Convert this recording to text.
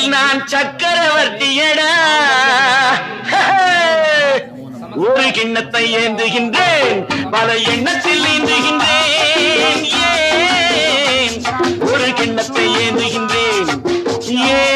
வீட்டில் நான் சக்கரவர்த்தியடா. ஒரு கிண்ணத்தை ஏந்துகின்றேன், பல எண்ணத்தில் ஏந்துகின்றேன். ஏன் ஒரு கிண்ணத்தை ஏந்துகின்றேன்? ஏன்